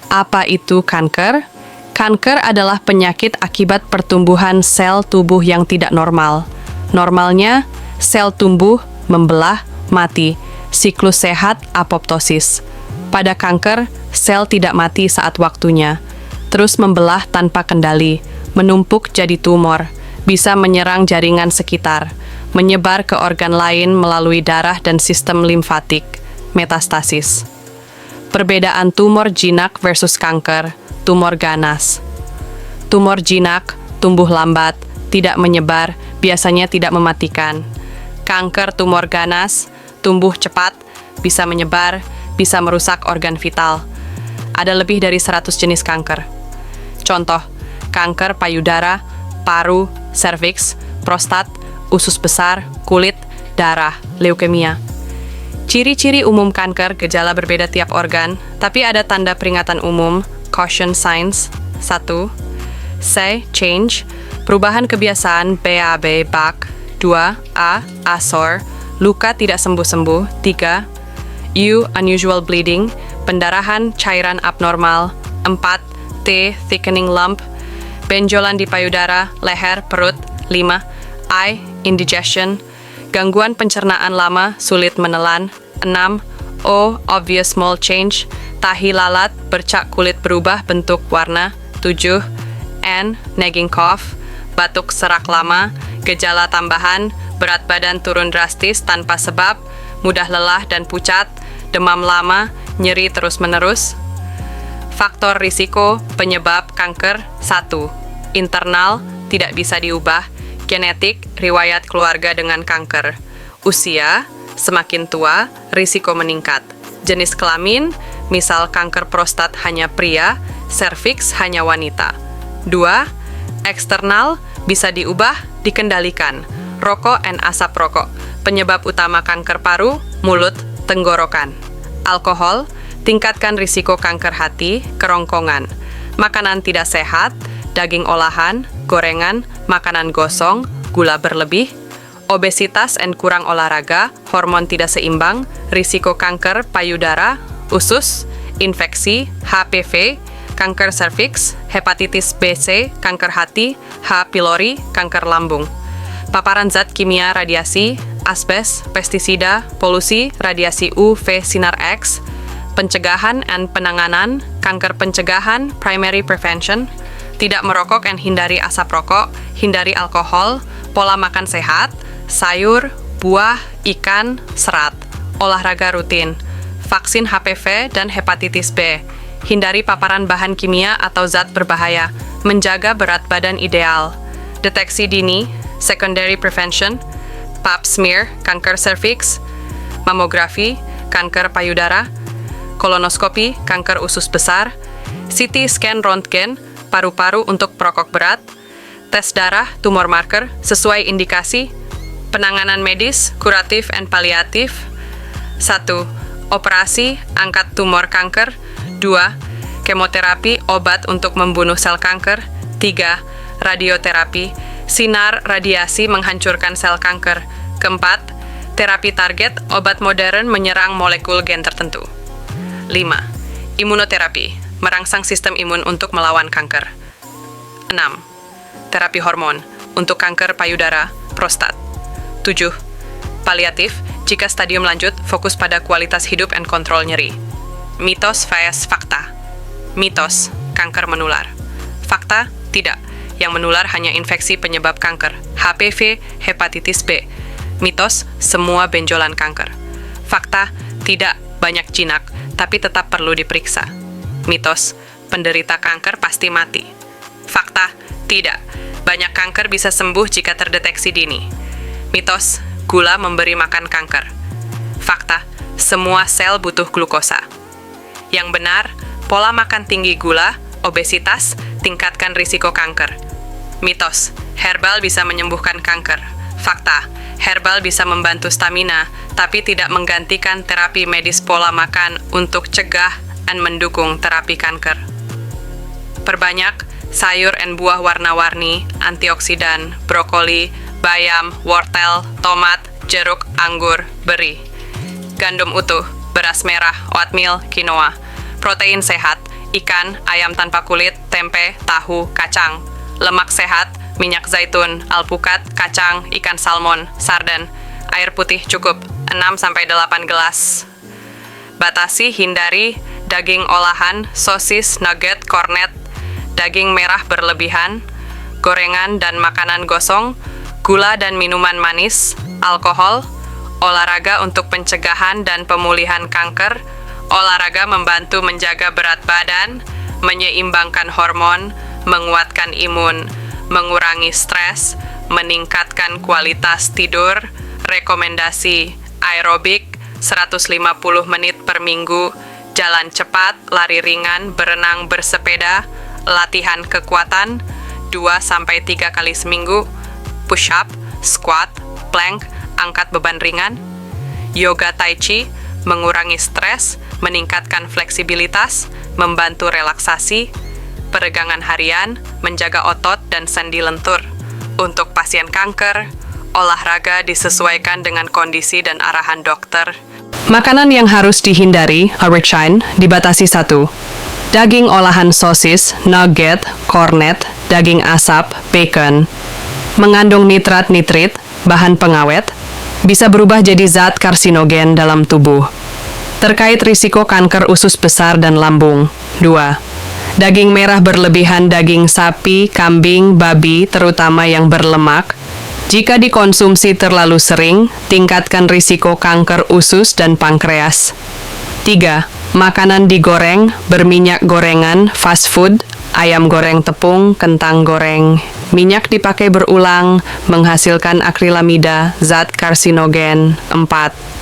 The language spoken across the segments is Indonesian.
Apa itu kanker? Kanker adalah penyakit akibat pertumbuhan sel tubuh yang tidak normal. Normalnya, sel tumbuh, membelah, mati. Siklus sehat, apoptosis. Pada kanker, sel tidak mati saat waktunya. Terus membelah tanpa kendali, menumpuk jadi tumor, bisa menyerang jaringan sekitar, menyebar ke organ lain melalui darah dan sistem limfatik, metastasis. Perbedaan tumor jinak versus kanker, tumor ganas. Tumor jinak, tumbuh lambat, tidak menyebar, biasanya tidak mematikan. Kanker tumor ganas, tumbuh cepat, bisa menyebar, bisa merusak organ vital. Ada lebih dari 100 jenis kanker. Contoh, kanker payudara, paru, serviks, prostat, usus besar, kulit, darah, leukemia. Ciri-ciri umum kanker gejala berbeda tiap organ, tapi ada tanda peringatan umum, caution signs. 1. C. Change, perubahan kebiasaan BAB, BAC. 2. A. ASOR, luka tidak sembuh-sembuh. 3. U. Unusual bleeding, pendarahan cairan abnormal. 4. T. Thickening lump, benjolan di payudara, leher, perut. 5. I. Indigestion, gangguan pencernaan lama, sulit menelan. 6. O. Obvious small change, tahi lalat, bercak kulit berubah bentuk warna. 7. N. Nagging cough, batuk serak lama, gejala tambahan, berat badan turun drastis tanpa sebab, mudah lelah dan pucat, demam lama, nyeri terus-menerus. Faktor risiko penyebab kanker. 1. Internal, tidak bisa diubah, genetik, riwayat keluarga dengan kanker. Usia, semakin tua, risiko meningkat. Jenis kelamin, misal kanker prostat hanya pria, serviks hanya wanita. 2. Eksternal, bisa diubah, dikendalikan. Rokok dan asap rokok, penyebab utama kanker paru, mulut, tenggorokan. Alkohol, tingkatkan risiko kanker hati, kerongkongan. Makanan tidak sehat, daging olahan, gorengan, makanan gosong, gula berlebih. Obesitas dan kurang olahraga, hormon tidak seimbang, risiko kanker payudara, usus, infeksi, HPV, kanker serviks, hepatitis B/C, kanker hati, H. pylori, kanker lambung. Paparan zat kimia radiasi, asbes, pestisida, polusi, radiasi UV sinar X, pencegahan dan penanganan, kanker pencegahan, primary prevention, tidak merokok dan hindari asap rokok, hindari alkohol, pola makan sehat, sayur, buah, ikan, serat, olahraga rutin, vaksin HPV dan hepatitis B, hindari paparan bahan kimia atau zat berbahaya, menjaga berat badan ideal, deteksi dini, secondary prevention, pap smear, kanker serviks, mamografi, kanker payudara, kolonoskopi, kanker usus besar, CT scan röntgen, paru-paru untuk perokok berat, tes darah, tumor marker, sesuai indikasi, penanganan medis, kuratif dan paliatif. 1. Operasi, angkat tumor kanker. 2. Kemoterapi, obat untuk membunuh sel kanker. 3. Radioterapi, sinar radiasi menghancurkan sel kanker. Keempat, terapi target, obat modern menyerang molekul gen tertentu. 5. Imunoterapi, merangsang sistem imun untuk melawan kanker. 6. Terapi hormon, untuk kanker payudara, prostat. 7. Paliatif, jika stadium lanjut, fokus pada kualitas hidup dan kontrol nyeri. Mitos vs fakta. Mitos, kanker menular. Fakta, tidak. Yang menular hanya infeksi penyebab kanker, HPV, hepatitis B. Mitos, semua benjolan kanker. Fakta, tidak banyak jinak, tapi tetap perlu diperiksa. Mitos, penderita kanker pasti mati. Fakta, tidak. Banyak kanker bisa sembuh jika terdeteksi dini. Mitos, gula memberi makan kanker. Fakta, semua sel butuh glukosa. Yang benar, pola makan tinggi gula, obesitas, tingkatkan risiko kanker. Mitos, herbal bisa menyembuhkan kanker. Fakta, herbal bisa membantu stamina, tapi tidak menggantikan terapi medis pola makan untuk cegah dan mendukung terapi kanker. Perbanyak sayur dan buah warna-warni, antioksidan, brokoli, bayam, wortel, tomat, jeruk, anggur, beri. Gandum utuh, beras merah, oatmeal, quinoa. Protein sehat, ikan, ayam tanpa kulit, tempe, tahu, kacang. Lemak sehat, minyak zaitun, alpukat, kacang, ikan salmon, sarden. Air putih cukup, 6-8 gelas. Batasi, hindari daging olahan, sosis, nugget, kornet, daging merah berlebihan, gorengan dan makanan gosong, gula dan minuman manis, alkohol, olahraga untuk pencegahan dan pemulihan kanker. Olahraga membantu menjaga berat badan, menyeimbangkan hormon, menguatkan imun, mengurangi stres, meningkatkan kualitas tidur. Rekomendasi aerobik 150 menit per minggu, jalan cepat, lari ringan, berenang, bersepeda, latihan kekuatan 2-3 kali seminggu, push up, squat, plank, angkat beban ringan, yoga tai chi, mengurangi stres, meningkatkan fleksibilitas, membantu relaksasi, peregangan harian, menjaga otot dan sendi lentur. Untuk pasien kanker, olahraga disesuaikan dengan kondisi dan arahan dokter. Makanan yang harus dihindari, Arechin, dibatasi 1. Daging olahan sosis, nugget, kornet, daging asap, bacon. Mengandung nitrat-nitrit, bahan pengawet, bisa berubah jadi zat karsinogen dalam tubuh. Terkait risiko kanker usus besar dan lambung. 2. Daging merah berlebihan, daging sapi, kambing, babi, terutama yang berlemak. Jika dikonsumsi terlalu sering, tingkatkan risiko kanker usus dan pankreas. 3. Makanan digoreng, berminyak gorengan, fast food, ayam goreng tepung, kentang goreng. Minyak dipakai berulang, menghasilkan akrilamida, zat karsinogen. 4.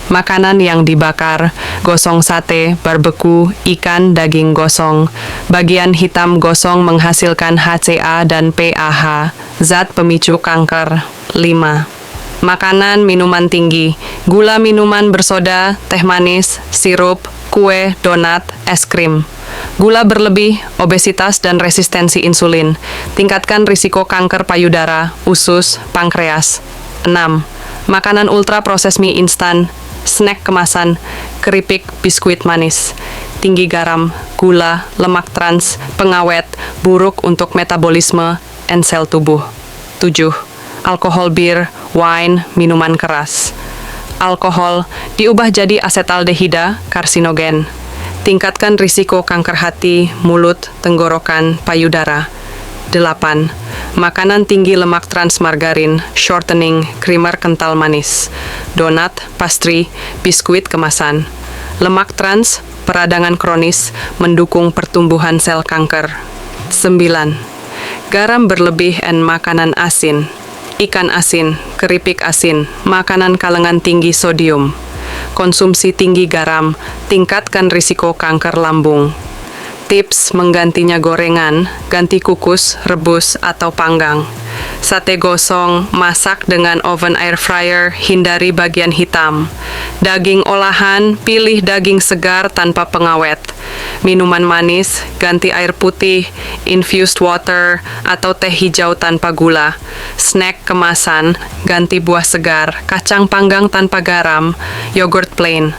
Makanan yang dibakar, gosong sate, barbeku, ikan, daging gosong. Bagian hitam gosong menghasilkan HCA dan PAH, zat pemicu kanker. 5. Makanan minuman tinggi, gula minuman bersoda, teh manis, sirup, kue, donat, es krim. Gula berlebih, obesitas, dan resistensi insulin. Tingkatkan risiko kanker payudara, usus, pankreas. 6. Makanan ultra proses mie instan, snack kemasan, keripik, biskuit manis. Tinggi garam, gula, lemak trans, pengawet, buruk untuk metabolisme dan sel tubuh. 7. Alkohol bir, wine, minuman keras. Alkohol diubah jadi asetaldehida, karsinogen. Tingkatkan risiko kanker hati, mulut, tenggorokan, payudara. 8. Makanan tinggi lemak trans margarin, shortening, krimer kental manis. Donat, pastry, biskuit kemasan. Lemak trans, peradangan kronis, mendukung pertumbuhan sel kanker. 9. Garam berlebih dan makanan asin. Ikan asin, keripik asin, makanan kalengan tinggi sodium. Konsumsi tinggi garam, tingkatkan risiko kanker lambung. Tips menggantinya gorengan, ganti kukus, rebus, atau panggang. Sate gosong, masak dengan oven air fryer, hindari bagian hitam. Daging olahan, pilih daging segar tanpa pengawet. Minuman manis, ganti air putih, infused water, atau teh hijau tanpa gula. Snack kemasan, ganti buah segar, kacang panggang tanpa garam, yogurt plain.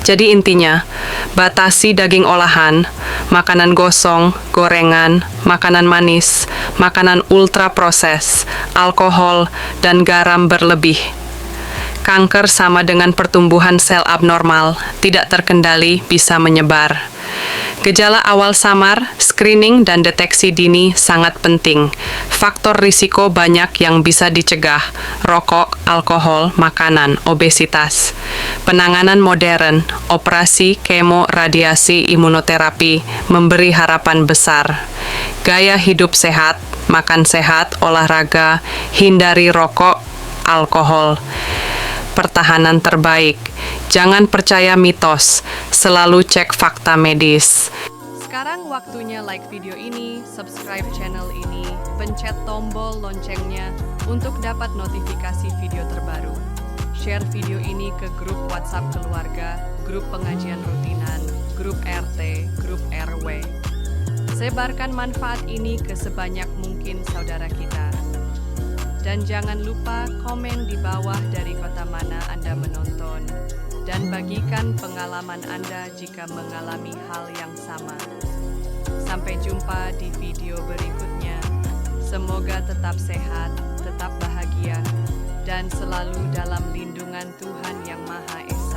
Jadi intinya, batasi daging olahan, makanan gosong, gorengan, makanan manis, makanan ultra proses, alkohol, dan garam berlebih. Kanker sama dengan pertumbuhan sel abnormal, tidak terkendali bisa menyebar. Gejala awal samar, screening dan deteksi dini sangat penting. Faktor risiko banyak yang bisa dicegah: rokok, alkohol, makanan, obesitas. Penanganan modern, operasi, kemo, radiasi, imunoterapi memberi harapan besar. Gaya hidup sehat, makan sehat, olahraga, hindari rokok, alkohol. Pertahanan terbaik. Jangan percaya mitos, selalu cek fakta medis. Sekarang waktunya like video ini, subscribe channel ini, pencet tombol loncengnya untuk dapat notifikasi video terbaru. Share video ini ke grup WhatsApp keluarga, grup pengajian rutinan, grup RT, grup RW. Sebarkan manfaat ini ke sebanyak mungkin saudara kita. Dan jangan lupa komen di bawah dari kota mana Anda menonton. Dan bagikan pengalaman Anda jika mengalami hal yang sama. Sampai jumpa di video berikutnya. Semoga tetap sehat, tetap bahagia, dan selalu dalam lindungan Tuhan Yang Maha Esa.